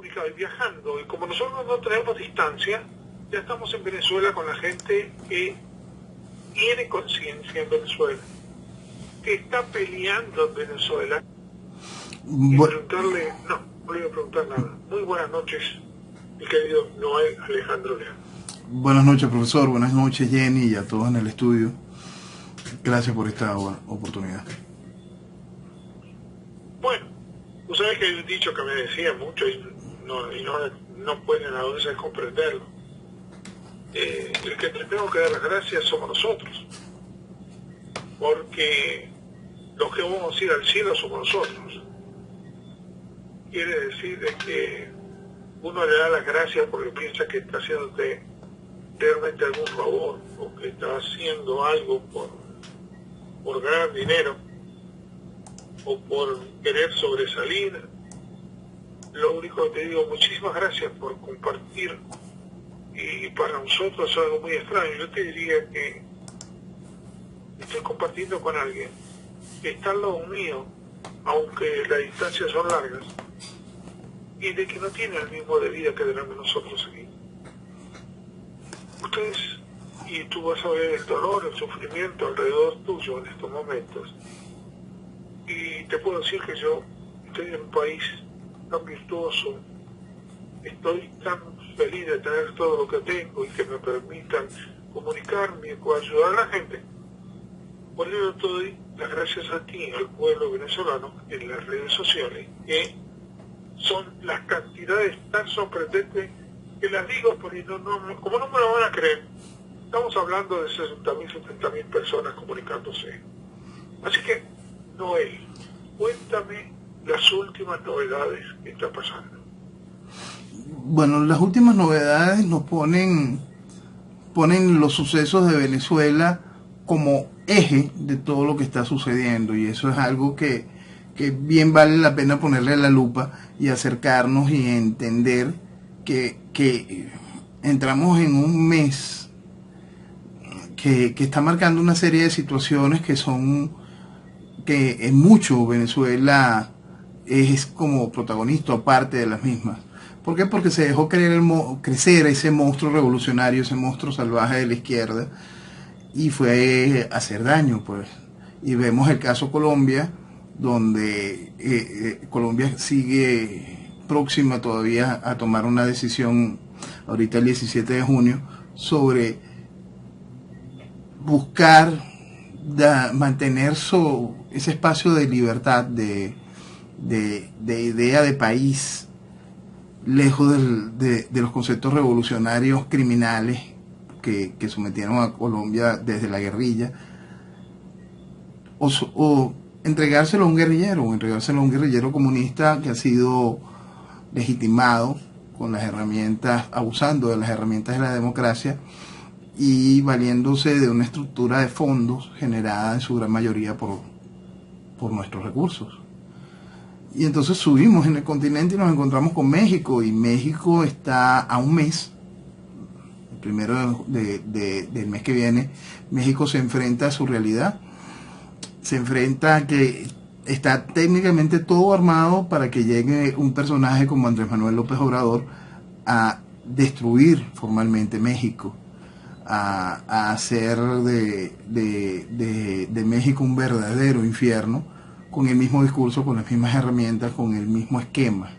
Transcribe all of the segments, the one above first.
comunicado y viajando, y como nosotros no tenemos distancia, ya estamos en Venezuela con la gente que tiene conciencia en Venezuela, que está peleando en Venezuela, y preguntarle, no voy a preguntar nada. Muy buenas noches, mi querido Noel Alejandro Leal. Buenas noches, profesor. Buenas noches, Jenny, y a todos en el estudio. Gracias por esta oportunidad. Bueno, tú sabes que hay un dicho que me decía mucho y no pueden a veces comprenderlo. El que tenemos que dar las gracias somos nosotros, porque los que vamos a ir al cielo somos nosotros. Quiere decir de que uno le da las gracias porque piensa que está haciéndote realmente algún favor, o que está haciendo algo por ganar dinero, o por querer sobresalir. Lo único que te digo, muchísimas gracias por compartir, y para nosotros es algo muy extraño. Yo te diría que estoy compartiendo con alguien que está al lado mío, aunque las distancias son largas, y de que no tiene el mismo de vida que tenemos nosotros aquí. Ustedes, y tú vas a ver el dolor, el sufrimiento alrededor tuyo en estos momentos, y te puedo decir que yo estoy en un país tan virtuoso, estoy tan feliz de tener todo lo que tengo y que me permitan comunicarme y ayudar a la gente. Por ello te doy las gracias a ti, al pueblo venezolano, en las redes sociales, que son las cantidades tan sorprendentes que las digo, porque como no me lo van a creer, estamos hablando de 60.000, 70.000 personas comunicándose. Así que, Noel, cuéntame las últimas novedades que está pasando. Bueno, las últimas novedades nos ponen los sucesos de Venezuela como eje de todo lo que está sucediendo, y eso es algo que bien vale la pena ponerle la lupa y acercarnos y entender que entramos en un mes que está marcando una serie de situaciones que en mucho Venezuela es como protagonista o parte de las mismas. ¿Por qué? Porque se dejó crecer ese monstruo revolucionario, ese monstruo salvaje de la izquierda, y fue a hacer daño, pues. Y vemos el caso Colombia, donde Colombia sigue próxima todavía a tomar una decisión, ahorita el 17 de junio, sobre buscar mantener ese espacio de libertad, de idea de país, lejos de los conceptos revolucionarios criminales que sometieron a Colombia desde la guerrilla, o entregárselo a un guerrillero comunista que ha sido legitimado con las herramientas, abusando de las herramientas de la democracia y valiéndose de una estructura de fondos generada en su gran mayoría por nuestros recursos. Y entonces subimos en el continente y nos encontramos con México, y México está a un mes, el primero del mes que viene. México se enfrenta a su realidad, se enfrenta a que está técnicamente todo armado para que llegue un personaje como Andrés Manuel López Obrador a destruir formalmente México, a hacer de México un verdadero infierno, con el mismo discurso, con las mismas herramientas, con el mismo esquema.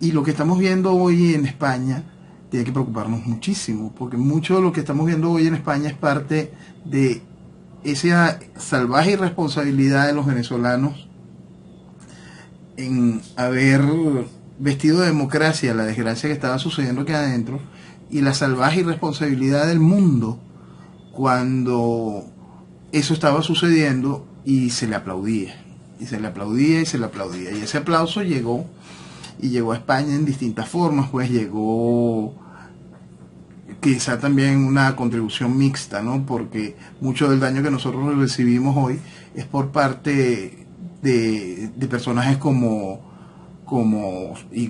Y lo que estamos viendo hoy en España tiene que preocuparnos muchísimo, porque mucho de lo que estamos viendo hoy en España es parte de esa salvaje irresponsabilidad de los venezolanos en haber vestido de democracia la desgracia que estaba sucediendo aquí adentro, y la salvaje irresponsabilidad del mundo cuando eso estaba sucediendo y se le aplaudía, y se le aplaudía, y se le aplaudía. Y ese aplauso llegó a España en distintas formas, pues llegó quizá también una contribución mixta, ¿no? Porque mucho del daño que nosotros recibimos hoy es por parte de personajes como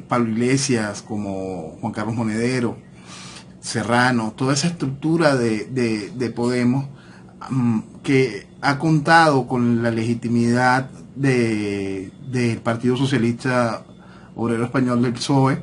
Pablo Iglesias, como Juan Carlos Monedero, Serrano, toda esa estructura de Podemos, que ha contado con la legitimidad del Partido Socialista Obrero Español del PSOE,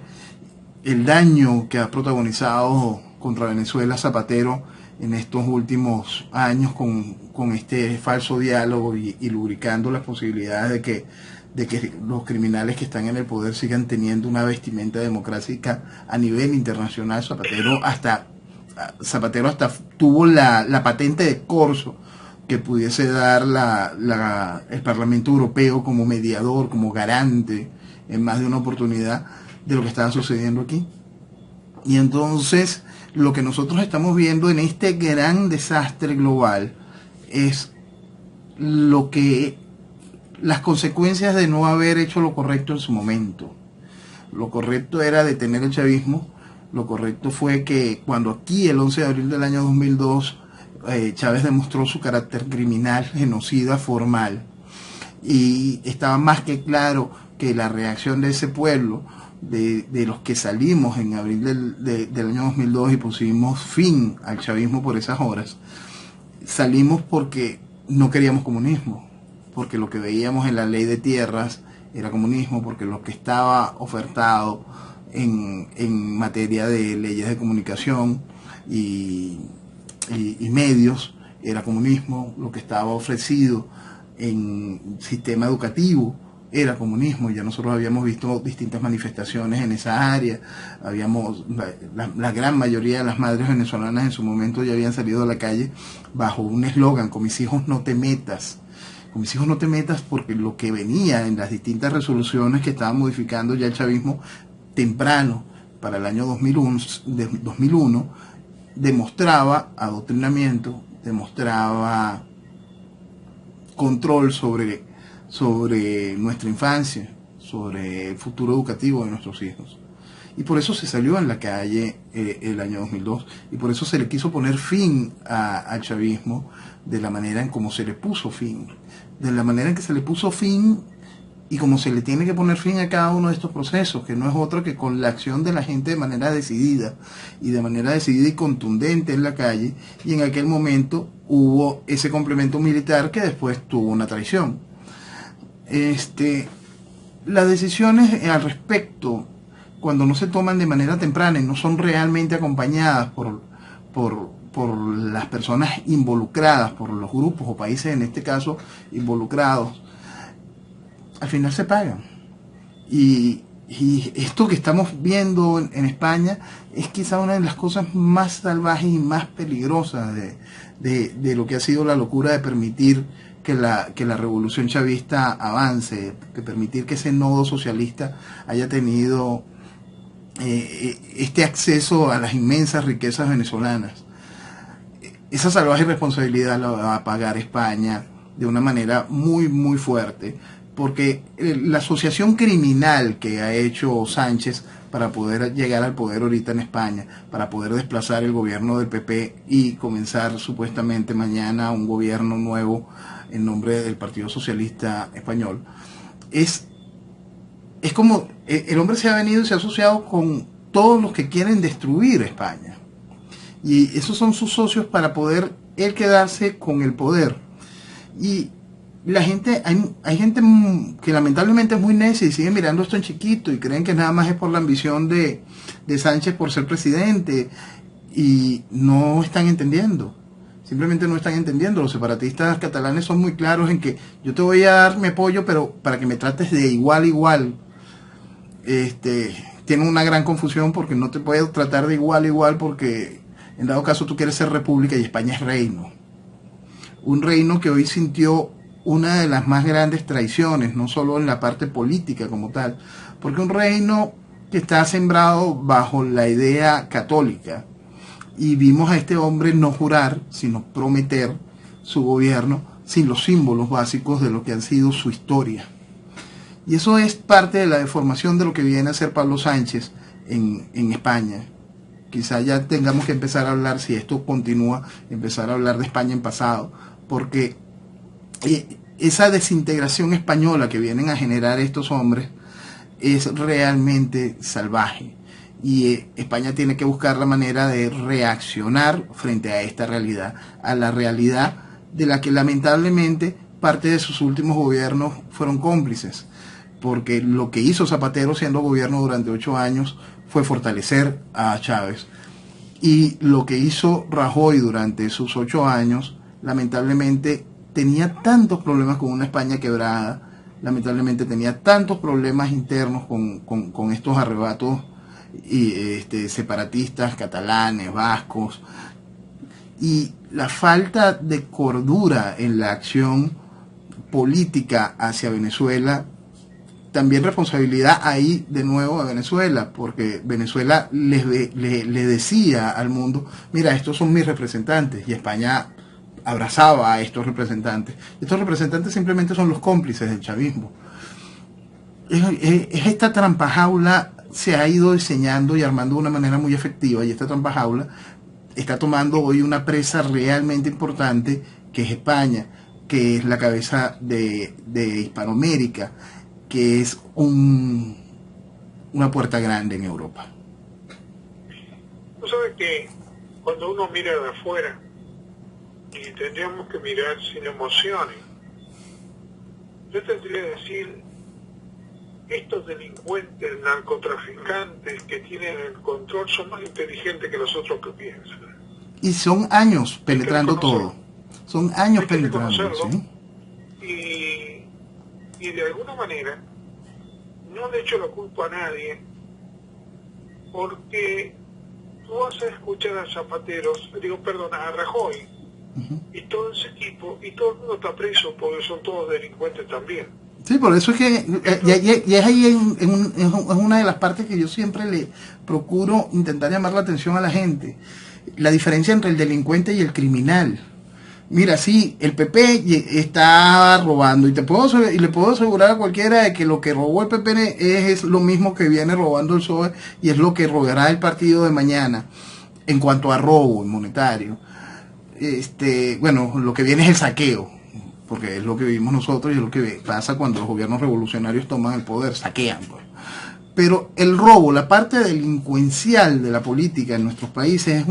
el daño que ha protagonizado contra Venezuela Zapatero en estos últimos años con este falso diálogo y lubricando las posibilidades de que los criminales que están en el poder sigan teniendo una vestimenta democrática a nivel internacional. Zapatero hasta tuvo la patente de corso que pudiese dar el Parlamento Europeo como mediador, como garante en más de una oportunidad de lo que estaba sucediendo aquí. Y entonces lo que nosotros estamos viendo en este gran desastre global es las consecuencias de no haber hecho lo correcto en su momento. Lo correcto era detener el chavismo. Lo correcto fue que cuando aquí el 11 de abril del año 2002 Chávez demostró su carácter criminal, genocida, formal, y estaba más que claro que la reacción de ese pueblo, de los que salimos en abril del año 2002 y pusimos fin al chavismo por esas horas, salimos porque no queríamos comunismo, porque lo que veíamos en la ley de tierras era comunismo, porque lo que estaba ofertado en materia de leyes de comunicación y medios era comunismo, lo que estaba ofrecido en sistema educativo era comunismo. Ya nosotros habíamos visto distintas manifestaciones en esa área, la gran mayoría de las madres venezolanas en su momento ya habían salido a la calle bajo un eslogan: con mis hijos no te metas. Con mis hijos no te metas, porque lo que venía en las distintas resoluciones que estaban modificando ya el chavismo temprano para el año 2001 demostraba adoctrinamiento, demostraba control sobre nuestra infancia, sobre el futuro educativo de nuestros hijos. Y por eso se salió en la calle el año 2002, y por eso se le quiso poner fin al chavismo de la manera en como se le puso fin, de la manera en que se le puso fin y como se le tiene que poner fin a cada uno de estos procesos, que no es otro que con la acción de la gente de manera decidida y contundente en la calle. Y en aquel momento hubo ese complemento militar que después tuvo una traición. Las decisiones al respecto, cuando no se toman de manera temprana y no son realmente acompañadas por las personas involucradas, por los grupos o países en este caso involucrados, al final se pagan. Y esto que estamos viendo en España es quizá una de las cosas más salvajes y más peligrosas de lo que ha sido la locura de permitir que la revolución chavista avance, de permitir que ese nodo socialista haya tenido este acceso a las inmensas riquezas venezolanas. Esa salvaje responsabilidad la va a pagar España de una manera muy, muy fuerte, porque la asociación criminal que ha hecho Sánchez para poder llegar al poder ahorita en España, para poder desplazar el gobierno del PP y comenzar supuestamente mañana un gobierno nuevo en nombre del Partido Socialista Español, es como el hombre se ha venido y se ha asociado con todos los que quieren destruir España, y esos son sus socios para poder él quedarse con el poder. Y la gente, hay gente que lamentablemente es muy necia y sigue mirando esto en chiquito y creen que nada más es por la ambición de Sánchez por ser presidente, y no están entendiendo, simplemente no están entendiendo. Los separatistas catalanes son muy claros en que yo te voy a dar mi apoyo, pero para que me trates de igual a igual. Tienen una gran confusión, porque no te puedo tratar de igual a igual, porque en dado caso tú quieres ser república y España es reino. Un reino que hoy sintió una de las más grandes traiciones, no solo en la parte política como tal, porque un reino que está sembrado bajo la idea católica, y vimos a este hombre no jurar, sino prometer su gobierno sin los símbolos básicos de lo que han sido su historia. Y eso es parte de la deformación de lo que viene a ser Pablo Sánchez en España. Quizá ya tengamos que empezar a hablar, si esto continúa, empezar a hablar de España en pasado, porque esa desintegración española que vienen a generar estos hombres es realmente salvaje, y España tiene que buscar la manera de reaccionar frente a esta realidad, a la realidad de la que lamentablemente parte de sus últimos gobiernos fueron cómplices, porque lo que hizo Zapatero siendo gobierno durante 8 años fue fortalecer a Chávez. Y lo que hizo Rajoy durante sus 8 años, lamentablemente, tenía tantos problemas con una España quebrada, lamentablemente tenía tantos problemas internos con estos arrebatos separatistas, catalanes, vascos, y la falta de cordura en la acción política hacia Venezuela, también responsabilidad ahí de nuevo a Venezuela, porque Venezuela le decía al mundo, mira, estos son mis representantes, y España abrazaba a estos representantes. Estos representantes simplemente son los cómplices del chavismo. Esta trampa jaula se ha ido diseñando y armando de una manera muy efectiva, y esta trampa jaula está tomando hoy una presa realmente importante, que es España, que es la cabeza de Hispanoamérica, que es una puerta grande en Europa. Tú sabes que cuando uno mira de afuera, y tendríamos que mirar sin emociones, yo tendría que decir, estos delincuentes, narcotraficantes que tienen el control son más inteligentes que los otros que piensan. Y son años penetrando todo. Son años penetrando, ¿sí? Y de alguna manera no le echo la culpa a nadie, porque tú vas a escuchar a a Rajoy, y todo ese equipo, y todo el mundo está preso porque son todos delincuentes también. Sí, por eso es que, y es ahí en una de las partes que yo siempre le procuro intentar llamar la atención a la gente, la diferencia entre el delincuente y el criminal. Mira, sí, el PP está robando, y le puedo asegurar a cualquiera de que lo que robó el PP es lo mismo que viene robando el PSOE, y es lo que robará el partido de mañana en cuanto a robo monetario. Bueno, lo que viene es el saqueo, porque es lo que vivimos nosotros y es lo que pasa cuando los gobiernos revolucionarios toman el poder, saquean, pues. Pero el robo, la parte delincuencial de la política en nuestros países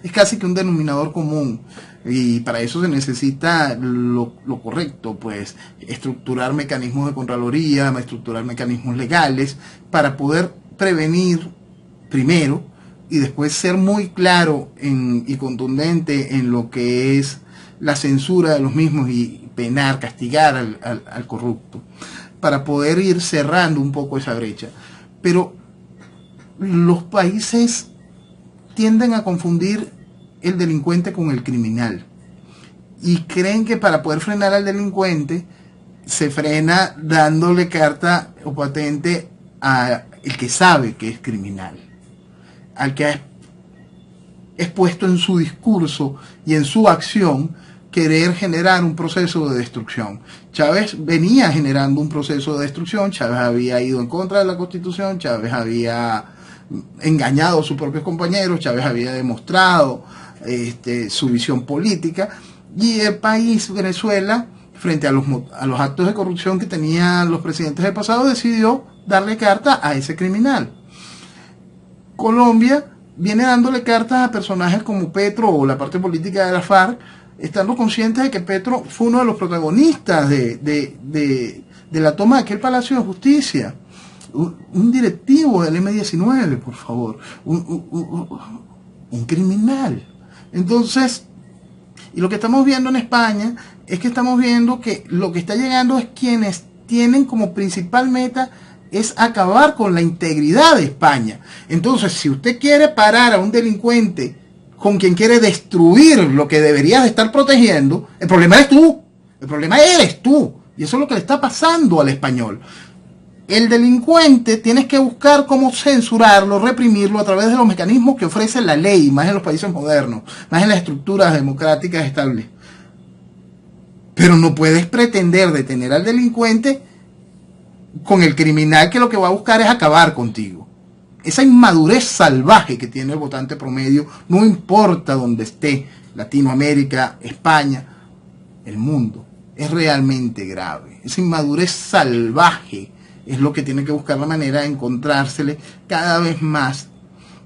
es casi que un denominador común, y para eso se necesita lo correcto, pues estructurar mecanismos de contraloría, estructurar mecanismos legales para poder prevenir primero, y después ser muy claro y contundente en lo que es la censura de los mismos y penar, castigar al corrupto, para poder ir cerrando un poco esa brecha. Pero los países tienden a confundir el delincuente con el criminal, y creen que para poder frenar al delincuente se frena dándole carta o patente al que sabe que es criminal, al que ha expuesto en su discurso y en su acción querer generar un proceso de destrucción. Chávez venía generando un proceso de destrucción, Chávez había ido en contra de la Constitución, Chávez había engañado a sus propios compañeros, Chávez había demostrado su visión política, y el país, Venezuela, frente a los actos de corrupción que tenían los presidentes del pasado, decidió darle carta a ese criminal. Colombia viene dándole cartas a personajes como Petro o la parte política de la FARC, estando conscientes de que Petro fue uno de los protagonistas de la toma de aquel Palacio de Justicia. Un directivo del M-19, por favor. Un criminal. Entonces, y lo que estamos viendo en España es que estamos viendo que lo que está llegando es quienes tienen como principal meta es acabar con la integridad de España. Entonces, si usted quiere parar a un delincuente con quien quiere destruir lo que deberías de estar protegiendo, el problema eres tú, el problema eres tú, y eso es lo que le está pasando al español. El delincuente tienes que buscar cómo censurarlo, reprimirlo a través de los mecanismos que ofrece la ley, más en los países modernos, más en las estructuras democráticas estables. Pero no puedes pretender detener al delincuente con el criminal, que lo que va a buscar es acabar contigo. Esa inmadurez salvaje que tiene el votante promedio, no importa dónde esté, Latinoamérica, España, el mundo, es realmente grave. Esa inmadurez salvaje es lo que tiene que buscar la manera de encontrársele cada vez más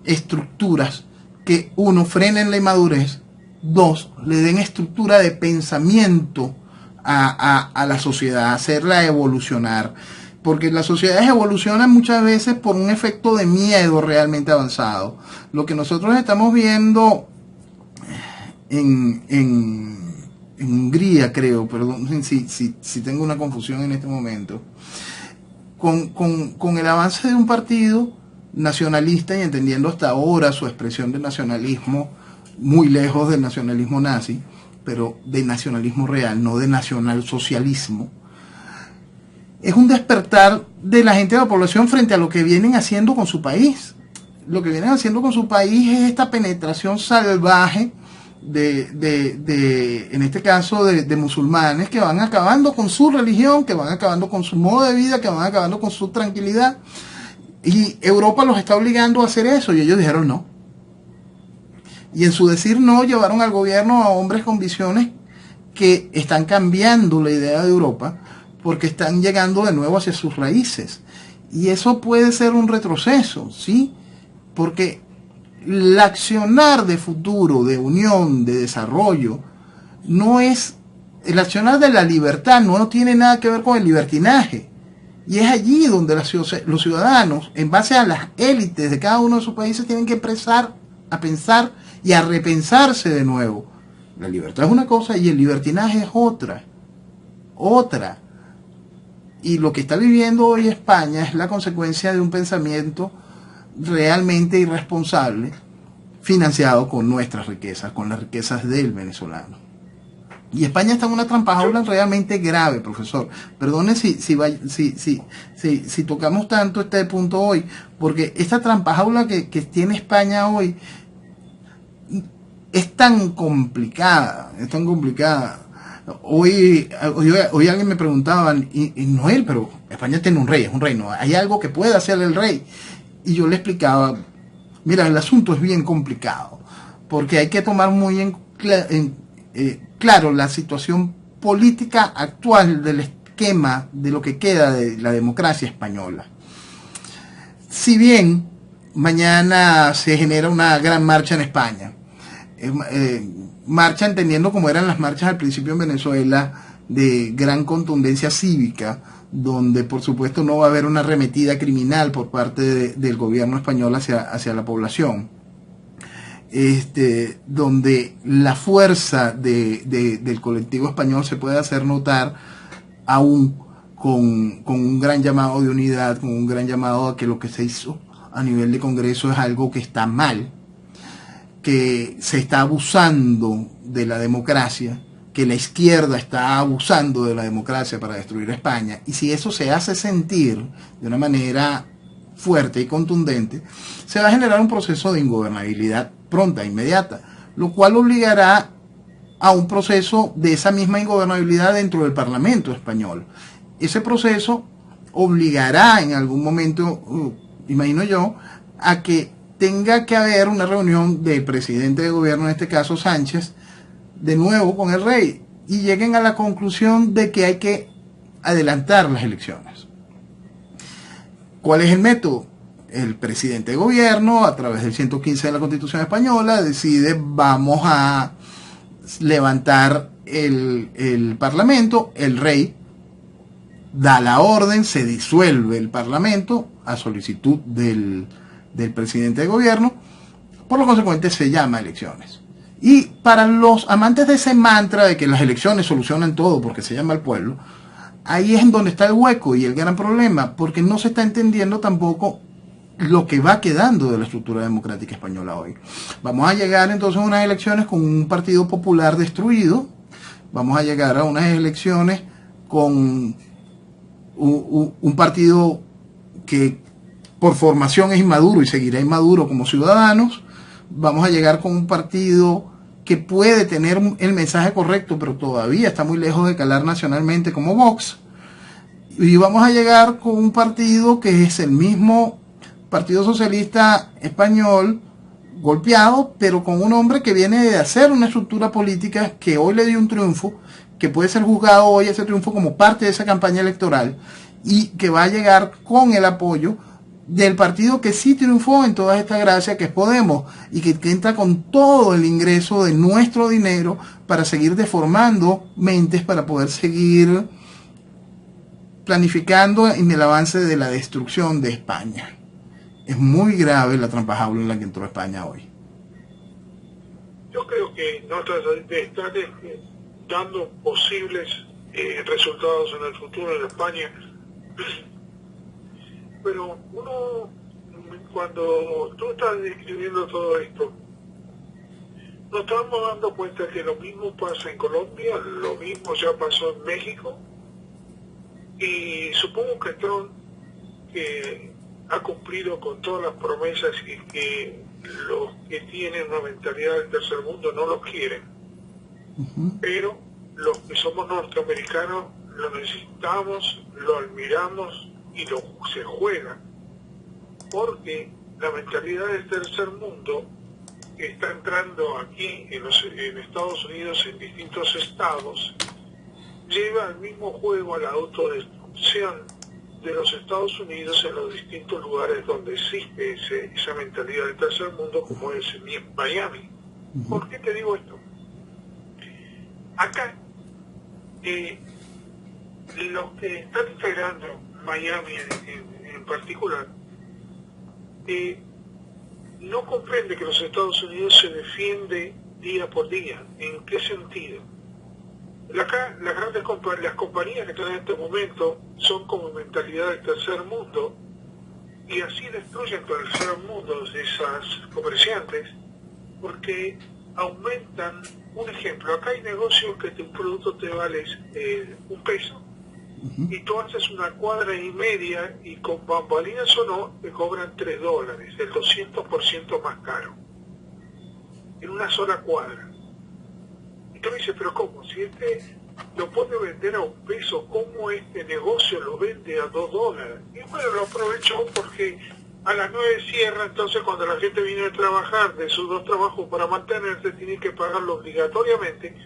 estructuras que, uno, frenen la inmadurez, dos, le den estructura de pensamiento a la sociedad, hacerla evolucionar. porque las sociedades evolucionan muchas veces por un efecto de miedo realmente avanzado. Lo que nosotros estamos viendo en Hungría, creo, perdón si tengo una confusión en este momento, con el avance de un partido nacionalista y entendiendo hasta ahora su expresión de nacionalismo muy lejos del nacionalismo nazi, pero de nacionalismo real, no de nacionalsocialismo, es un despertar de la gente de la población frente a lo que vienen haciendo con su país. Lo que vienen haciendo con su país es esta penetración salvaje en este caso de musulmanes que van acabando con su religión, que van acabando con su modo de vida, que van acabando con su tranquilidad. Y Europa los está obligando a hacer eso y ellos dijeron no. Y en su decir no llevaron al gobierno a hombres con visiones que están cambiando la idea de Europa porque están llegando de nuevo hacia sus raíces. Y eso puede ser un retroceso, ¿sí? Porque el accionar de futuro, de unión, de desarrollo, no es... El accionar de la libertad no tiene nada que ver con el libertinaje. Y es allí donde los ciudadanos, en base a las élites de cada uno de sus países, tienen que empezar a pensar y a repensarse de nuevo. La libertad es una cosa y el libertinaje es otra. Otra. Y lo que está viviendo hoy España es la consecuencia de un pensamiento realmente irresponsable, financiado con nuestras riquezas, con las riquezas del venezolano. Y España está en una trampajaula realmente grave, profesor. Perdone si tocamos tanto este punto hoy, porque esta trampajaula que tiene España hoy es tan complicada, es tan complicada. Hoy alguien me preguntaba, y Noel, pero España tiene un rey, es un reino, ¿hay algo que pueda hacer el rey? Y yo le explicaba, mira, el asunto es bien complicado, porque hay que tomar muy claro la situación política actual del esquema de lo que queda de la democracia española. Si bien mañana se genera una gran marcha en España, marcha entendiendo como eran las marchas al principio en Venezuela, de gran contundencia cívica, donde por supuesto no va a haber una arremetida criminal por parte del gobierno español hacia la población, donde la fuerza del colectivo español se puede hacer notar aún con un gran llamado de unidad, con un gran llamado a que lo que se hizo a nivel de Congreso es algo que está mal, que se está abusando de la democracia, que la izquierda está abusando de la democracia para destruir España. Y si eso se hace sentir de una manera fuerte y contundente, se va a generar un proceso de ingobernabilidad pronta, inmediata, lo cual obligará a un proceso de esa misma ingobernabilidad dentro del Parlamento español. Ese proceso obligará en algún momento, imagino yo, a que tenga que haber una reunión del presidente de gobierno, en este caso Sánchez, de nuevo con el rey, y lleguen a la conclusión de que hay que adelantar las elecciones. ¿Cuál es el método? El presidente de gobierno, a través del 115 de la Constitución Española, decide: vamos a levantar el Parlamento. El rey da la orden, se disuelve el Parlamento a solicitud del presidente de gobierno, por lo consecuente se llama elecciones. Y para los amantes de ese mantra de que las elecciones solucionan todo porque se llama al pueblo, ahí es en donde está el hueco y el gran problema, porque no se está entendiendo tampoco lo que va quedando de la estructura democrática española hoy. Vamos a llegar entonces a unas elecciones con un partido popular destruido, vamos a llegar a unas elecciones con un partido que por formación es inmaduro y seguirá inmaduro como ciudadanos. Vamos a llegar con un partido que puede tener el mensaje correcto, pero todavía está muy lejos de calar nacionalmente como Vox. Y vamos a llegar con un partido que es el mismo Partido Socialista Español, golpeado, pero con un hombre que viene de hacer una estructura política que hoy le dio un triunfo, que puede ser juzgado hoy ese triunfo como parte de esa campaña electoral, y que va a llegar con el apoyo del partido que sí triunfó en toda esta gracia, que es Podemos, y que entra con todo el ingreso de nuestro dinero para seguir deformando mentes, para poder seguir planificando en el avance de la destrucción de España. Es muy grave la trampa jaula en la que entró España hoy. Yo creo que no están dando posibles resultados en el futuro en España, pero uno, cuando tú estás describiendo todo esto, nos estamos dando cuenta que lo mismo pasa en Colombia, lo mismo ya pasó en México, y supongo que Trump, que ha cumplido con todas las promesas y que los que tienen una mentalidad del tercer mundo no los quieren, pero los que somos norteamericanos lo necesitamos, lo admiramos y se juega, porque la mentalidad del tercer mundo que está entrando aquí en Estados Unidos, en distintos estados, lleva al mismo juego a la autodestrucción de los Estados Unidos en los distintos lugares donde existe esa mentalidad del tercer mundo, como es en Miami. ¿Por qué te digo esto? Acá, los que están integrando Miami en particular, no comprende que los Estados Unidos se defiende día por día. ¿En qué sentido? Acá las compañías que están en este momento son como mentalidad del tercer mundo, y así destruyen todo el tercer mundo de esas comerciantes, porque aumentan. Un ejemplo, acá hay negocios que un producto te vale $1, y tú haces una cuadra y media y con bambalinas o no te cobran $3, el 200% más caro, en una sola cuadra. Y tú me dices, pero ¿cómo? Si este lo puede vender a $1, ¿cómo este negocio lo vende a $2? Y bueno, lo aprovechó porque a las 9 cierra, entonces cuando la gente viene a trabajar de sus 2 trabajos para mantenerse, tiene que pagarlo obligatoriamente,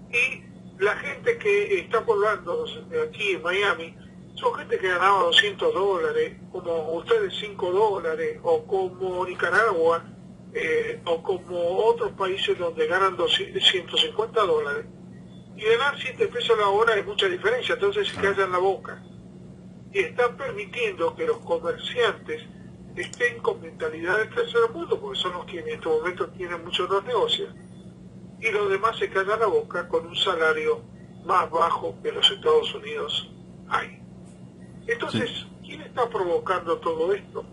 y la gente que está poblando aquí en Miami son gente que ganaba $200, como ustedes $5, o como Nicaragua, o como otros países donde ganan $150, y ganar $7 la hora es mucha diferencia, entonces se callan la boca. Y están permitiendo que los comerciantes estén con mentalidad del tercer mundo, porque son los que en este momento tienen muchos los negocios, y los demás se callan la boca con un salario más bajo que los Estados Unidos hay. Entonces, ¿quién está provocando todo esto?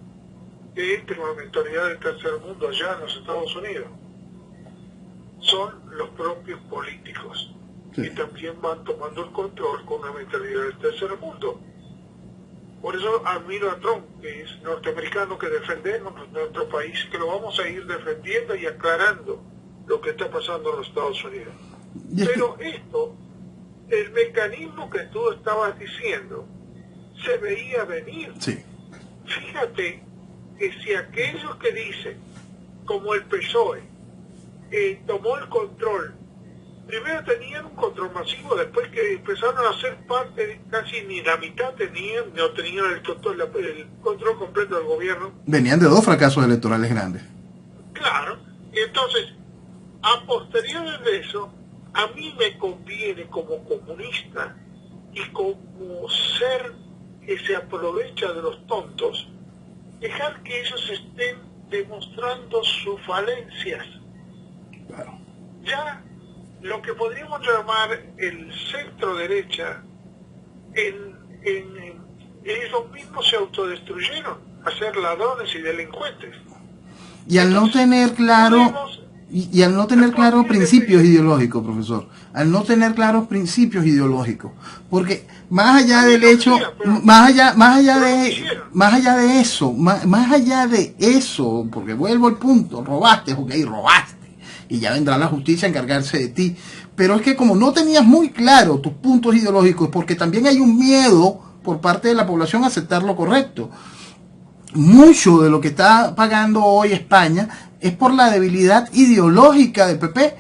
Que entre una mentalidad del tercer mundo allá en los Estados Unidos. Son los propios políticos, que también van tomando el control con una mentalidad del tercer mundo. Por eso admiro a Trump, que es norteamericano, que defendemos nuestro país, que lo vamos a ir defendiendo y aclarando lo que está pasando en los Estados Unidos. Pero esto, el mecanismo que tú estabas diciendo, se veía venir. Fíjate que si aquellos que dicen, como el PSOE, tomó el control, primero tenían un control masivo, después que empezaron a ser parte, casi ni la mitad tenían, no tenían el control completo del gobierno. Venían de 2 fracasos electorales grandes. Claro, y entonces, a posteriori de eso, a mí me conviene como comunista y como ser que se aprovecha de los tontos, dejar que ellos estén demostrando sus falencias. Claro. Ya lo que podríamos llamar el centro derecha, ellos mismos se autodestruyeron a ser ladrones y delincuentes. Y al no tener claro, y al no tener claros principios ideológicos, profesor, al no tener claros principios ideológicos, porque más allá del hecho, más allá de eso, porque vuelvo al punto, robaste, robaste, y ya vendrá la justicia a encargarse de ti, pero es que como no tenías muy claro tus puntos ideológicos, porque también hay un miedo por parte de la población a aceptar lo correcto. Mucho de lo que está pagando hoy España es por la debilidad ideológica del PP,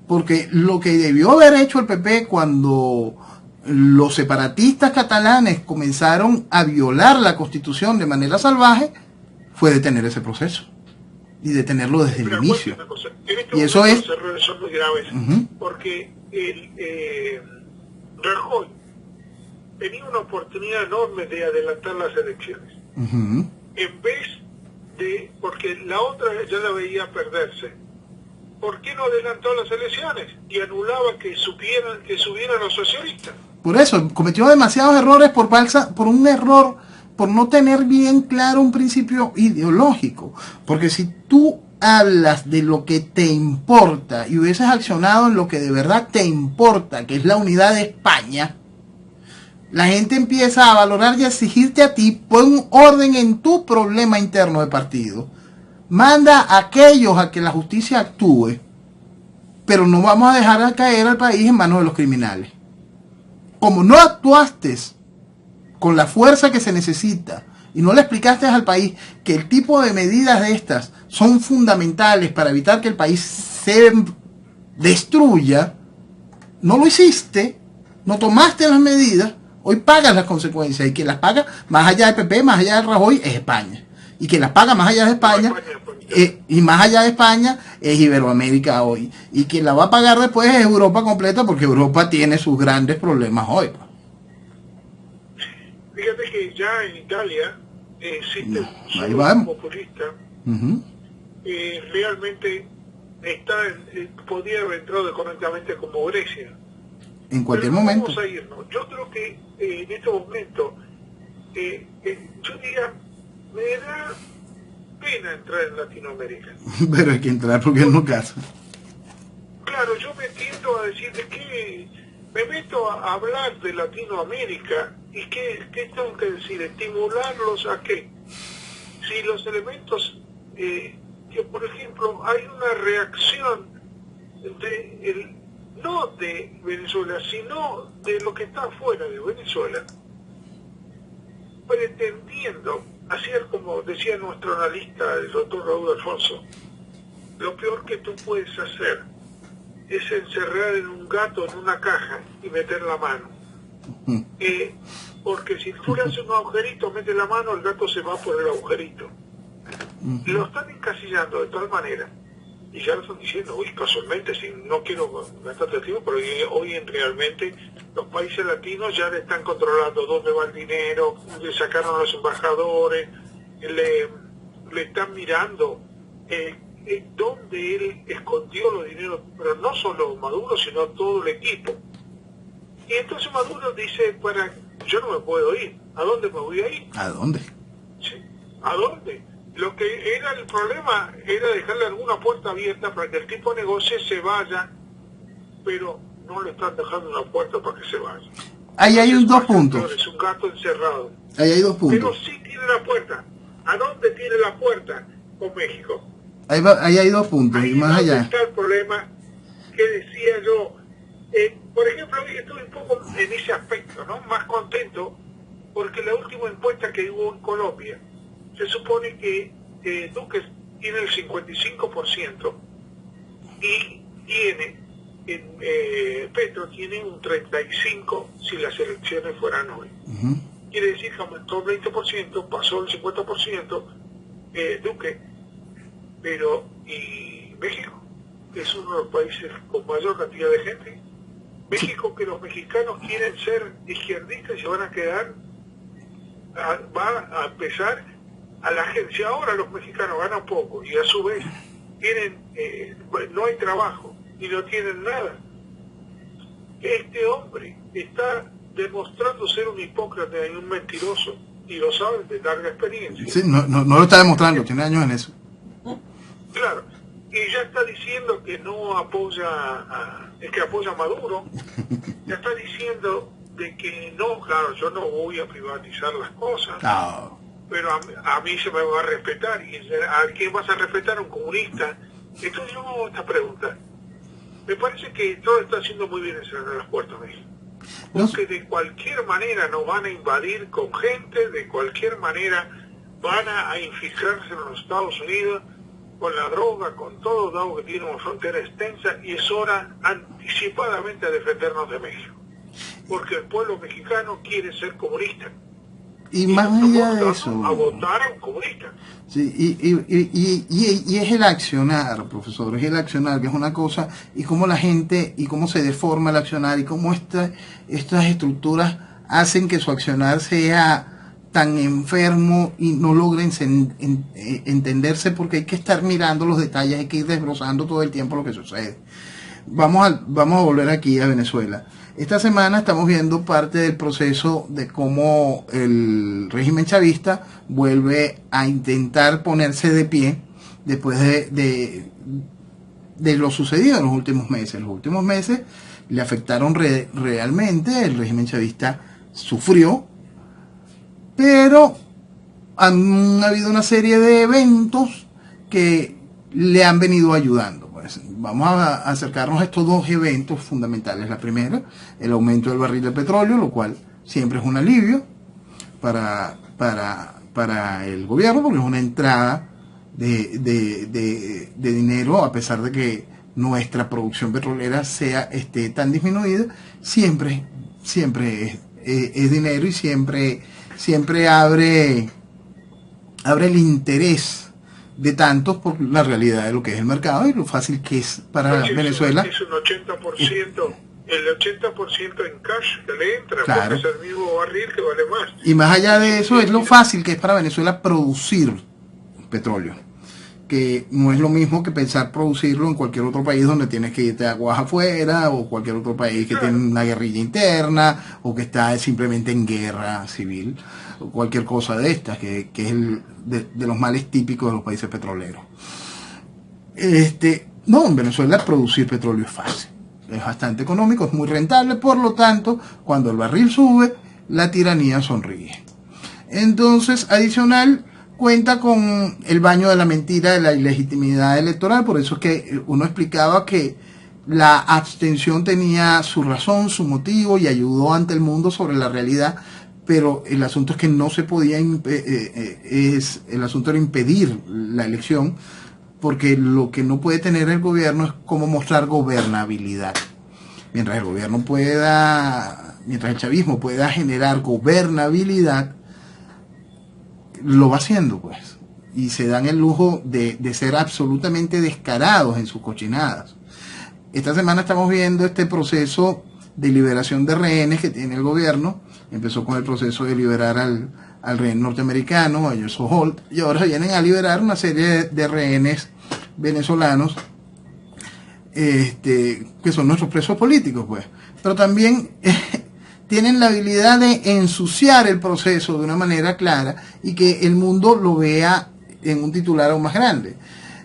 porque lo que debió haber hecho el PP cuando los separatistas catalanes comenzaron a violar la Constitución de manera salvaje fue detener ese proceso y detenerlo desde el inicio. Y eso es... Los errores son muy graves, porque el Rajoy tenía una oportunidad enorme de adelantar las elecciones. En vez de, porque la otra ya la veía perderse. ¿Por qué no adelantó las elecciones y anulaba que subieran los socialistas? Por eso, cometió demasiados errores por un error, por no tener bien claro un principio ideológico. Porque si tú hablas de lo que te importa y hubieses accionado en lo que de verdad te importa, que es la unidad de España, la gente empieza a valorar y a exigirte a ti, pon orden en tu problema interno de partido, manda a aquellos a que la justicia actúe, pero no vamos a dejar a caer al país en manos de los criminales. Como no actuaste con la fuerza que se necesita y no le explicaste al país que el tipo de medidas de estas son fundamentales para evitar que el país se destruya, no lo hiciste, no tomaste las medidas, hoy pagas las consecuencias, y quien las paga más allá de PP, más allá de Rajoy, es España. Y quien las paga más allá de España, y más allá de España, es Iberoamérica hoy. Y quien la va a pagar después es Europa completa, porque Europa tiene sus grandes problemas hoy. Fíjate que ya en Italia existe un populista realmente podría haber entrado correctamente como Grecia. En cualquier momento. Vamos a irnos. Yo creo que en este momento, yo diría, me da pena entrar en Latinoamérica. Pero hay que entrar porque no casa. Claro, yo me tiendo a decir de que me meto a hablar de Latinoamérica y ¿qué tengo que decir? ¿Estimularlos a qué? Si los elementos, que por ejemplo hay una reacción no de Venezuela, sino de lo que está afuera de Venezuela, pretendiendo, así es como decía nuestro analista, el doctor Raúl Alfonso, lo peor que tú puedes hacer es encerrar en un gato en una caja y meter la mano. Porque si tú le haces un agujerito, mete la mano, el gato se va por el agujerito. Lo están encasillando de tal manera, y ya lo están diciendo, uy, casualmente, si no quiero gastar tiempo, pero hoy realmente los países latinos ya le están controlando dónde va el dinero, le sacaron a los embajadores, le están mirando dónde él escondió los dineros, pero no solo Maduro, sino todo el equipo. Y entonces Maduro dice, yo no me puedo ir, ¿a dónde me voy a ir? ¿A dónde? Sí, ¿a dónde? Lo que era el problema era dejarle alguna puerta abierta para que el tipo negocie, se vaya, pero no le están dejando una puerta para que se vaya. Ahí hay dos puntos. Es un gato encerrado. Ahí hay dos puntos. Pero sí tiene la puerta. ¿A dónde tiene la puerta? Con México. Ahí hay dos puntos, ahí y más allá. Está el problema que decía yo. Por ejemplo, hoy estuve un poco en ese aspecto, ¿no? Más contento, porque la última encuesta que hubo en Colombia, se supone que Duque tiene el 55% y Petro tiene un 35% si las elecciones fueran hoy. Quiere decir que aumentó el 20%, pasó el 50% Duque, pero ¿y México? Es uno de los países con mayor cantidad de gente. México, que los mexicanos quieren ser izquierdistas y se van a quedar, va a empezar a la gente. Si ahora los mexicanos ganan poco y a su vez no hay trabajo y no tienen nada, este hombre está demostrando ser un hipócrita y un mentiroso, y lo saben de larga experiencia. Sí, no lo está demostrando, tiene años en eso. Claro, y ya está diciendo que no apoya que apoya a Maduro, ya está diciendo de que no, claro, yo no voy a privatizar las cosas, pero a mí se me va a respetar, y ¿a quién vas a respetar? ¿A un comunista? Entonces yo hago esta pregunta. Me parece que todo está haciendo muy bien en cerrar las puertas a México, porque de cualquier manera nos van a invadir con gente, de cualquier manera van a infiltrarse en los Estados Unidos con la droga, con todo, dado que tiene una frontera extensa, y es hora anticipadamente a defendernos de México, porque el pueblo mexicano quiere ser comunista. Y más allá de eso, a votar a un comunista. Sí, y es el accionar, profesor, es el accionar, que es una cosa, y cómo la gente, y cómo se deforma el accionar, y cómo estas estructuras hacen que su accionar sea tan enfermo y no logren entenderse, porque hay que estar mirando los detalles, hay que ir desbrozando todo el tiempo lo que sucede. Vamos a volver aquí a Venezuela. Esta semana estamos viendo parte del proceso de cómo el régimen chavista vuelve a intentar ponerse de pie después de lo sucedido en los últimos meses. Los últimos meses le afectaron realmente, el régimen chavista sufrió, pero han habido una serie de eventos que le han venido ayudando. Pues vamos a acercarnos a estos dos eventos fundamentales. La primera, el aumento del barril de petróleo, lo cual siempre es un alivio para el gobierno, porque es una entrada de dinero, a pesar de que nuestra producción petrolera esté tan disminuida, siempre es dinero, y siempre abre el interés de tantos por la realidad de lo que es el mercado y lo fácil que es para Venezuela. Es un 80%, el 80% en cash que le entra, claro, porque es el mismo barril que vale más. Y más allá de eso, es lo fácil que es para Venezuela producir petróleo, que no es lo mismo que pensar producirlo en cualquier otro país donde tienes que irte a aguas afuera, o cualquier otro país que tiene una guerrilla interna, o que está simplemente en guerra civil, o cualquier cosa de estas, que es de los males típicos de los países petroleros. No, en Venezuela producir petróleo es fácil, es bastante económico, es muy rentable, por lo tanto, cuando el barril sube, la tiranía sonríe. Entonces, adicional, cuenta con el baño de la mentira de la ilegitimidad electoral. Por eso es que uno explicaba que la abstención tenía su razón, su motivo, y ayudó ante el mundo sobre la realidad, pero el asunto es que no se podía, el asunto era impedir la elección, porque lo que no puede tener el gobierno es cómo mostrar gobernabilidad. Mientras el chavismo pueda generar gobernabilidad, lo va haciendo, pues, y se dan el lujo de ser absolutamente descarados en sus cochinadas. Esta semana estamos viendo este proceso de liberación de rehenes que tiene el gobierno. Empezó con el proceso de liberar al rehén norteamericano, a Joseph Holt, y ahora vienen a liberar una serie de rehenes venezolanos, que son nuestros presos políticos, pues. Pero también tienen la habilidad de ensuciar el proceso de una manera clara y que el mundo lo vea en un titular aún más grande.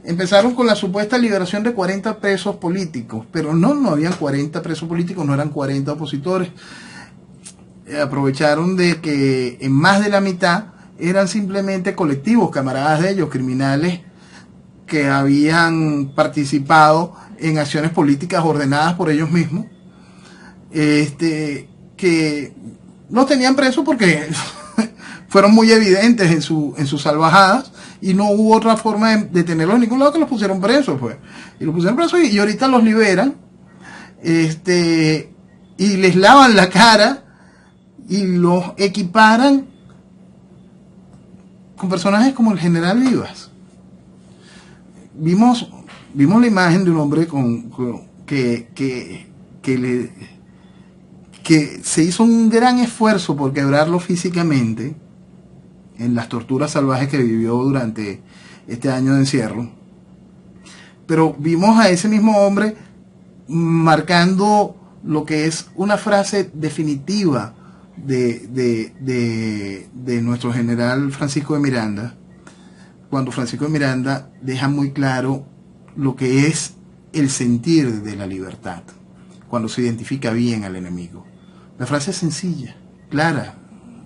Empezaron con la supuesta liberación de 40 presos políticos, pero no habían 40 presos políticos, no eran 40 opositores. Aprovecharon de que en más de la mitad eran simplemente colectivos, camaradas de ellos, criminales que habían participado en acciones políticas ordenadas por ellos mismos, que no tenían presos porque fueron muy evidentes en sus salvajadas, y no hubo otra forma de tenerlos en ningún lado que los pusieron presos, pues. Y los pusieron presos y ahorita los liberan, y les lavan la cara y los equiparan con personajes como el general Vivas. Vimos la imagen de un hombre que se hizo un gran esfuerzo por quebrarlo físicamente en las torturas salvajes que vivió durante este año de encierro. Pero vimos a ese mismo hombre marcando lo que es una frase definitiva de nuestro general Francisco de Miranda, cuando Francisco de Miranda deja muy claro lo que es el sentir de la libertad, cuando se identifica bien al enemigo. La frase es sencilla, clara,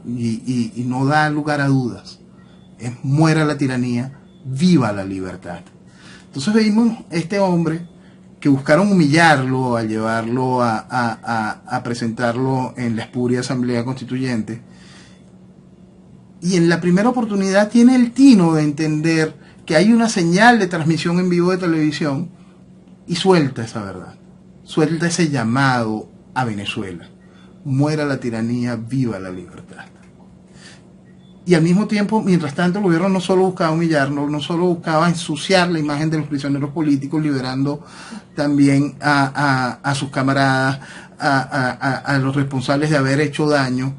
y no da lugar a dudas. Es: muera la tiranía, viva la libertad. Entonces vimos este hombre que buscaron humillarlo al llevarlo a presentarlo en la espuria Asamblea Constituyente, y en la primera oportunidad tiene el tino de entender que hay una señal de transmisión en vivo de televisión, y suelta esa verdad, suelta ese llamado a Venezuela: muera la tiranía, viva la libertad. Y al mismo tiempo, mientras tanto, el gobierno no solo buscaba humillarlo, no solo buscaba ensuciar la imagen de los prisioneros políticos, liberando también a sus camaradas, a los responsables de haber hecho daño.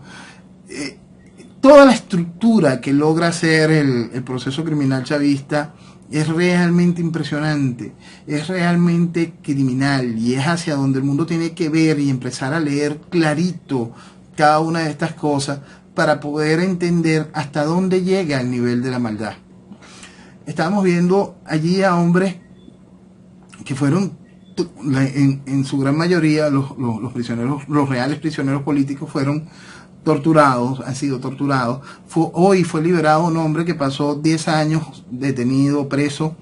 Toda la estructura que logra hacer el proceso criminal chavista es realmente impresionante, es realmente criminal, y es hacia donde el mundo tiene que ver y empezar a leer clarito cada una de estas cosas para poder entender hasta dónde llega el nivel de la maldad. Estábamos viendo allí a hombres que fueron, en su gran mayoría, los prisioneros, los reales prisioneros políticos fueron torturados, han sido torturados. Hoy fue liberado un hombre que pasó 10 años detenido, preso,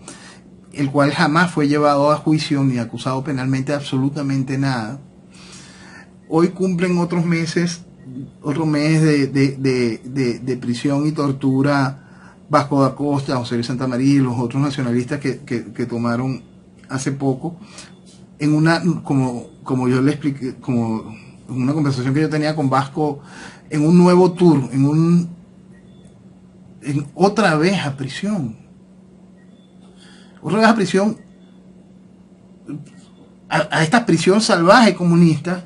el cual jamás fue llevado a juicio ni acusado penalmente de absolutamente nada. Hoy cumplen otro mes de prisión y tortura Vasco da Costa, José Luis Santamaría y los otros nacionalistas que tomaron hace poco, en una, como yo le expliqué, como una conversación que yo tenía con Vasco, en un nuevo tour, en otra vez a prisión. Otra vez a prisión, a esta prisión salvaje comunista.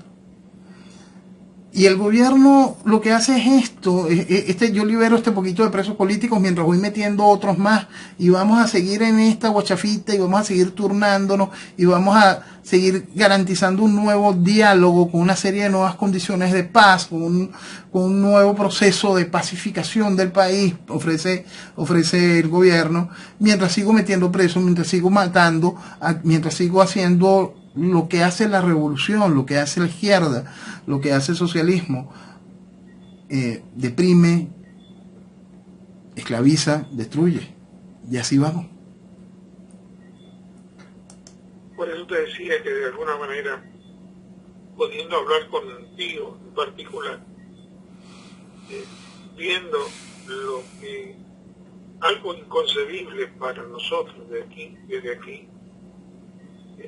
Y el gobierno lo que hace es esto, yo libero este poquito de presos políticos mientras voy metiendo otros más, y vamos a seguir en esta guachafita, y vamos a seguir turnándonos, y vamos a seguir garantizando un nuevo diálogo con una serie de nuevas condiciones de paz, con un nuevo proceso de pacificación del país, ofrece el gobierno, mientras sigo metiendo presos, mientras sigo matando, mientras sigo haciendo lo que hace la revolución, lo que hace la izquierda, lo que hace el socialismo. Deprime, esclaviza, destruye. Y así vamos. Por eso te decía que de alguna manera, pudiendo hablar contigo en particular, viendo lo que algo inconcebible para nosotros desde aquí,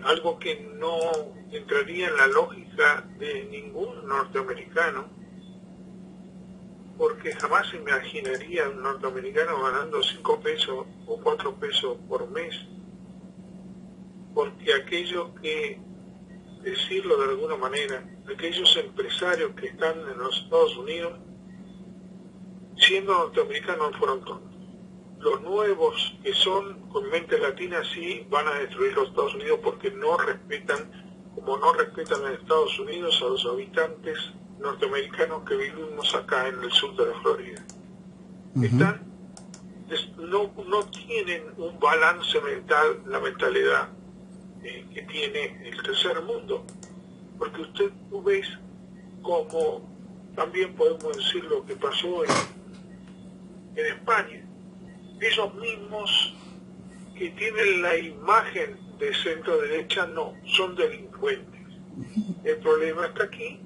algo que no entraría en la lógica de ningún norteamericano, porque jamás se imaginaría un norteamericano ganando 5 pesos o 4 pesos por mes, porque aquellos que, decirlo de alguna manera, aquellos empresarios que están en los Estados Unidos, siendo norteamericanos, fueron tontos. Los nuevos que son con mente latina sí van a destruir los Estados Unidos, porque no respetan, como no respetan en Estados Unidos a los habitantes norteamericanos que vivimos acá en el sur de la Florida. No tienen un balance mental, la mentalidad que tiene el tercer mundo, porque tú ves como también podemos decir lo que pasó en España. Esos mismos que tienen la imagen de centro derecha no, son delincuentes. El problema está aquí,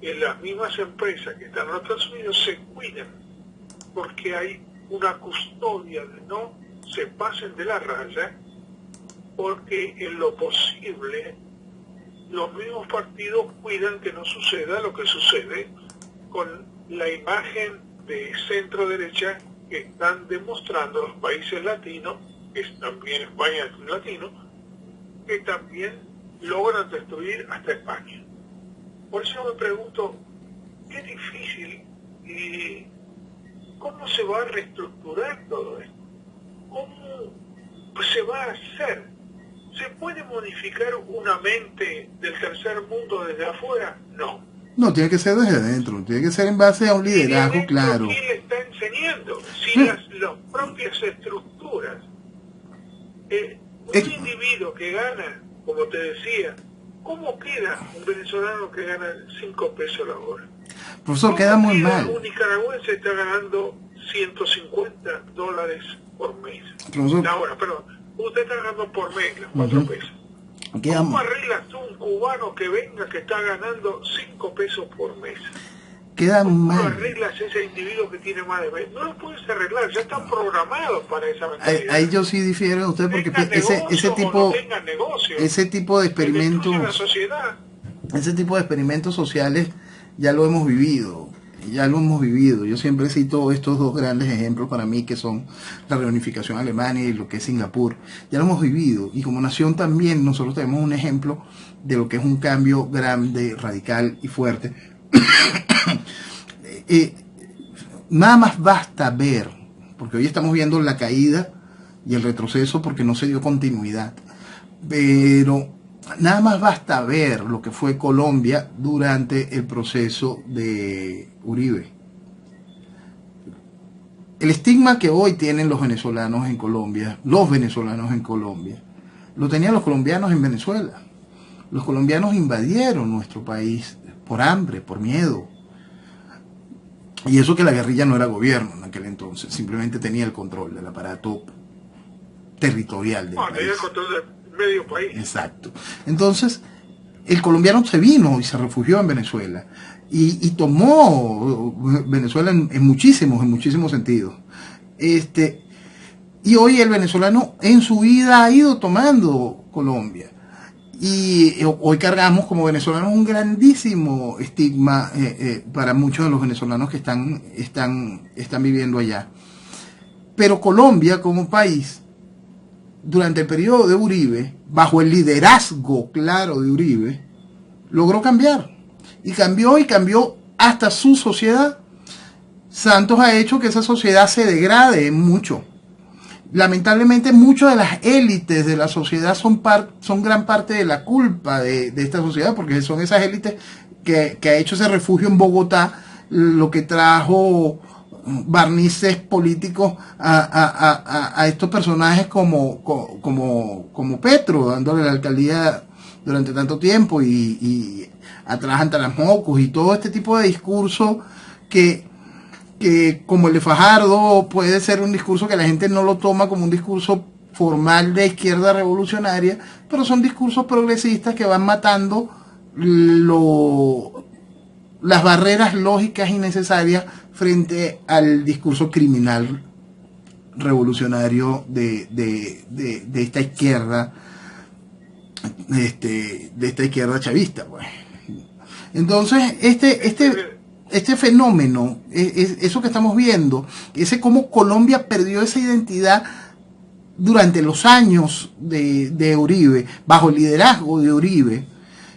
en las mismas empresas que están en los Estados Unidos se cuidan, porque hay una custodia de no se pasen de la raya, porque en lo posible los mismos partidos cuidan que no suceda lo que sucede con la imagen de centro derecha que están demostrando los países latinos, que también España es un latino, que también logran destruir hasta España. Por eso me pregunto, qué difícil y cómo se va a reestructurar todo esto, cómo se va a hacer. ¿Se puede modificar una mente del tercer mundo desde afuera? No. No, tiene que ser desde adentro, tiene que ser en base a un liderazgo claro. ¿Quién le está enseñando? Si las propias estructuras, un individuo que gana, como te decía, ¿cómo queda un venezolano que gana 5 pesos la hora? Profesor, queda muy mal. Un nicaragüense está ganando $150 por mes. Profesor, la hora, perdón. Usted está ganando por mes las 4 pesos. ¿Cómo arreglas tú un cubano que venga que está ganando 5 pesos por mes? Queda ¿Cómo mal. arreglas ese individuo que tiene más de 20? No lo puedes arreglar, ya están programados para esa mentalidad. Ahí yo sí difiero de usted, porque ese tipo de experimentos, ese tipo de experimentos sociales ya lo hemos vivido. ya lo hemos vivido. Yo siempre cito estos dos grandes ejemplos para mí, que son la reunificación de Alemania y lo que es Singapur. Ya lo hemos vivido, y como nación también nosotros tenemos un ejemplo de lo que es un cambio grande, radical y fuerte. Nada más basta ver, porque hoy estamos viendo la caída y el retroceso porque no se dio continuidad, pero nada más basta ver lo que fue Colombia durante el proceso de Uribe. El estigma que hoy tienen los venezolanos en Colombia, lo tenían los colombianos en Venezuela. Los colombianos invadieron nuestro país por hambre, por miedo. Y eso que la guerrilla no era gobierno en aquel entonces, simplemente tenía el control del aparato territorial del país. Tenía el control del medio país. Exacto. Entonces, el colombiano se vino y se refugió en Venezuela. Y tomó Venezuela en muchísimos sentidos. Y hoy el venezolano en su vida ha ido tomando Colombia. Y hoy cargamos como venezolanos un grandísimo estigma para muchos de los venezolanos que están viviendo allá. Pero Colombia como país, durante el periodo de Uribe, bajo el liderazgo claro de Uribe, logró cambiar. Y cambió hasta su sociedad. Santos ha hecho que esa sociedad se degrade mucho. Lamentablemente muchas de las élites de la sociedad son gran parte de la culpa de esta sociedad, porque son esas élites que ha hecho ese refugio en Bogotá, lo que trajo barnices políticos a estos personajes como Petro, dándole la alcaldía durante tanto tiempo, y atrás ante las mocos y todo este tipo de discurso que como el de Fajardo puede ser un discurso que la gente no lo toma como un discurso formal de izquierda revolucionaria, pero son discursos progresistas que van matando las barreras lógicas y necesarias frente al discurso criminal revolucionario de esta izquierda, de esta izquierda chavista, pues. Entonces, este fenómeno, eso que estamos viendo, ese cómo Colombia perdió esa identidad durante los años de Uribe, bajo el liderazgo de Uribe,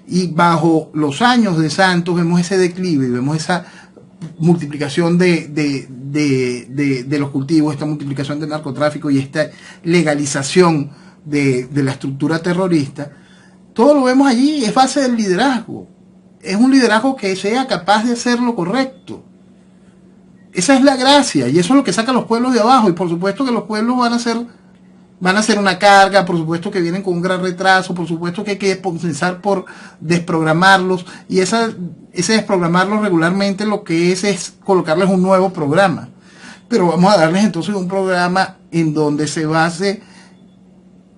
y bajo los años de Santos vemos ese declive, vemos esa multiplicación de los cultivos, esta multiplicación del narcotráfico y esta legalización de la estructura terrorista. Todo lo vemos allí, es base del liderazgo. Es un liderazgo que sea capaz de hacer lo correcto. Esa es la gracia, y eso es lo que saca a los pueblos de abajo. Y por supuesto que los pueblos van a ser una carga, por supuesto que vienen con un gran retraso, por supuesto que hay que comenzar por desprogramarlos, y ese desprogramarlos regularmente lo que es colocarles un nuevo programa. Pero vamos a darles entonces un programa en donde se base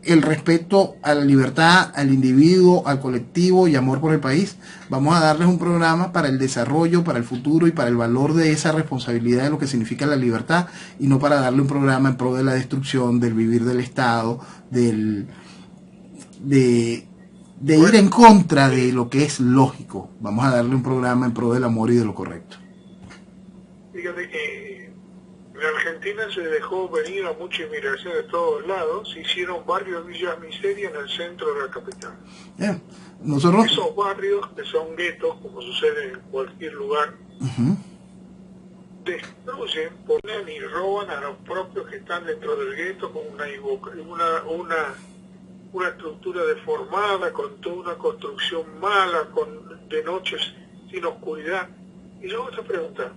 el respeto a la libertad, al individuo, al colectivo y amor por el país. Vamos a darles un programa para el desarrollo, para el futuro y para el valor de esa responsabilidad de lo que significa la libertad, y no para darle un programa en pro de la destrucción, del vivir del Estado, de ir en contra de lo que es lógico. Vamos a darle un programa en pro del amor y de lo correcto. Fíjate que en Argentina se dejó venir a mucha inmigración de todos lados, se hicieron barrios Villas Miseria en el centro de la capital. Esos barrios, que son guetos, como sucede en cualquier lugar, destruyen, ponen y roban a los propios que están dentro del gueto con una estructura deformada, con toda una construcción mala, de noches sin oscuridad. Y luego te pregunta,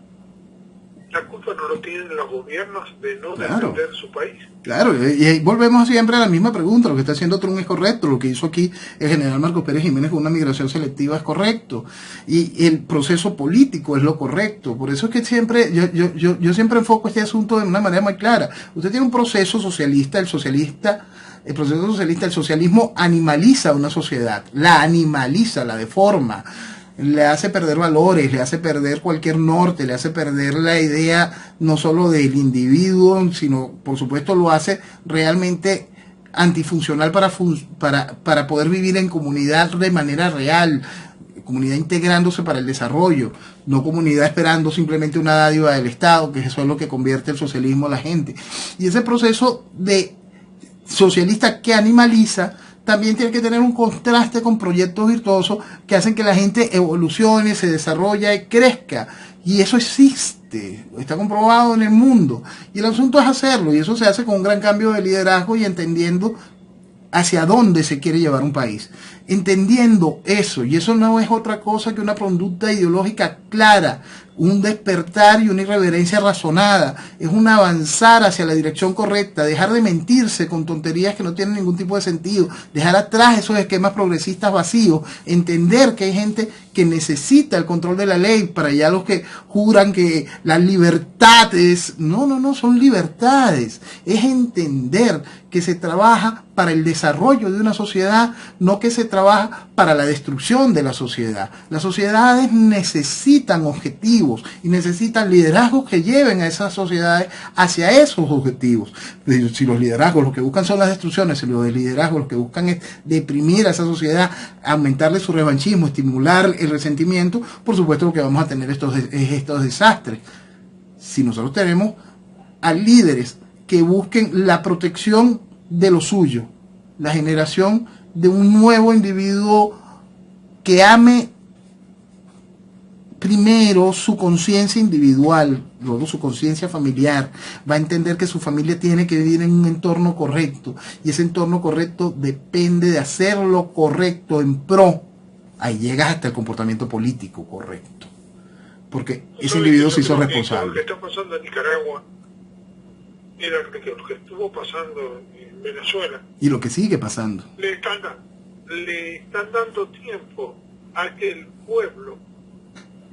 ¿la culpa no lo tienen los gobiernos de no defender su país? Claro, y ahí volvemos siempre a la misma pregunta. Lo que está haciendo Trump es correcto, lo que hizo aquí el general Marcos Pérez Jiménez con una migración selectiva es correcto, y el proceso político es lo correcto. Por eso es que siempre yo siempre enfoco este asunto de una manera muy clara. Usted tiene un proceso socialista, el socialismo animaliza una sociedad, la animaliza, la deforma, le hace perder valores, le hace perder cualquier norte, le hace perder la idea no solo del individuo, sino por supuesto lo hace realmente antifuncional para poder vivir en comunidad de manera real, comunidad integrándose para el desarrollo, no comunidad esperando simplemente una dádiva del Estado, que eso es lo que convierte el socialismo a la gente. Y ese proceso de socialista que animaliza también tiene que tener un contraste con proyectos virtuosos que hacen que la gente evolucione, se desarrolle y crezca. Y eso existe, está comprobado en el mundo. Y el asunto es hacerlo, y eso se hace con un gran cambio de liderazgo y entendiendo hacia dónde se quiere llevar un país. Entendiendo eso, y eso no es otra cosa que una conducta ideológica clara, un despertar y una irreverencia razonada, es un avanzar hacia la dirección correcta, dejar de mentirse con tonterías que no tienen ningún tipo de sentido, dejar atrás esos esquemas progresistas vacíos, entender que hay gente que necesita el control de la ley, para allá los que juran que las libertades, no, son libertades, es entender que se trabaja para el desarrollo de una sociedad, no que se trabaja para la destrucción de la sociedad. Las sociedades necesitan objetivos y necesitan liderazgos que lleven a esas sociedades hacia esos objetivos. Si los liderazgos lo que buscan son las destrucciones, si los liderazgos lo que buscan es deprimir a esa sociedad, aumentarle su revanchismo, estimular el resentimiento, por supuesto lo que vamos a tener es estos desastres. Si nosotros tenemos a líderes que busquen la protección de lo suyo, la generación de un nuevo individuo que ame primero su conciencia individual, luego su conciencia familiar, va a entender que su familia tiene que vivir en un entorno correcto, y ese entorno correcto depende de hacer lo correcto en pro. Ahí llegas hasta el comportamiento político correcto, porque ese individuo se hizo responsable. Lo que está pasando en Nicaragua era lo que estuvo pasando en Venezuela. Y lo que sigue pasando. Le están dando tiempo a que el pueblo,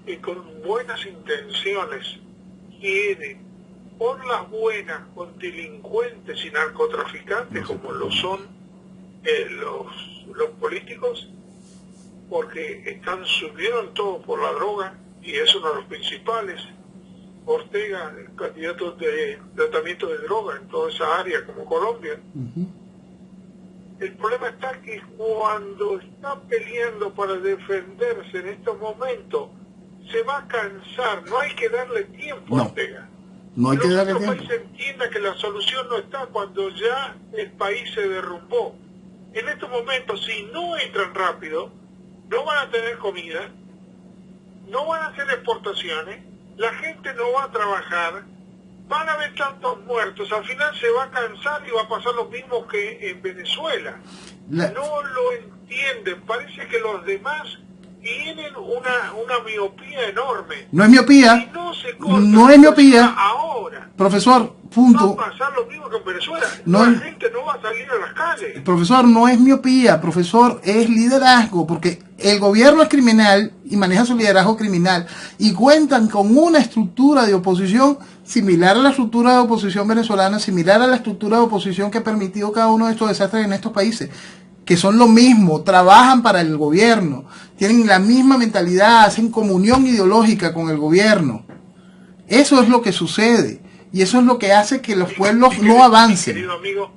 que con buenas intenciones quiere, por las buenas, con delincuentes y narcotraficantes como lo son los políticos, porque subieron todo por la droga, y es uno de los principales. Ortega, el candidato de tratamiento de droga en toda esa área como Colombia. El problema está que cuando está peleando para defenderse en estos momentos, se va a cansar. No hay que darle tiempo a Ortega. No hay que darle tiempo. El país entienda que la solución no está cuando ya el país se derrumbó. En estos momentos, si no entran rápido, no van a tener comida, no van a hacer exportaciones, la gente no va a trabajar, van a haber tantos muertos, al final se va a cansar y va a pasar lo mismo que en Venezuela. No lo entienden, parece que los demás tienen una miopía enorme. No es miopía, no es miopía. Ahora, profesor, punto. Va a pasar lo mismo que en Venezuela, la gente no va a salir a las calles. Profesor, no es miopía, profesor, es liderazgo, porque el gobierno es criminal y maneja su liderazgo criminal, y cuentan con una estructura de oposición similar a la estructura de oposición venezolana, similar a la estructura de oposición que ha permitido cada uno de estos desastres en estos países, que son lo mismo, trabajan para el gobierno, tienen la misma mentalidad, hacen comunión ideológica con el gobierno. Eso es lo que sucede, y eso es lo que hace que los pueblos no avancen. Querido amigo,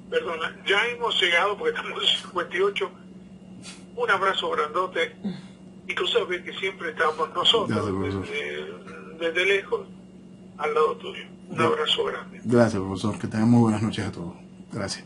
perdona, ya hemos llegado, porque estamos en 58, un abrazo grandote, y tú sabes que siempre estamos nosotros, desde lejos, al lado tuyo. Un abrazo grande. Gracias, profesor, que tengan muy buenas noches a todos. Gracias.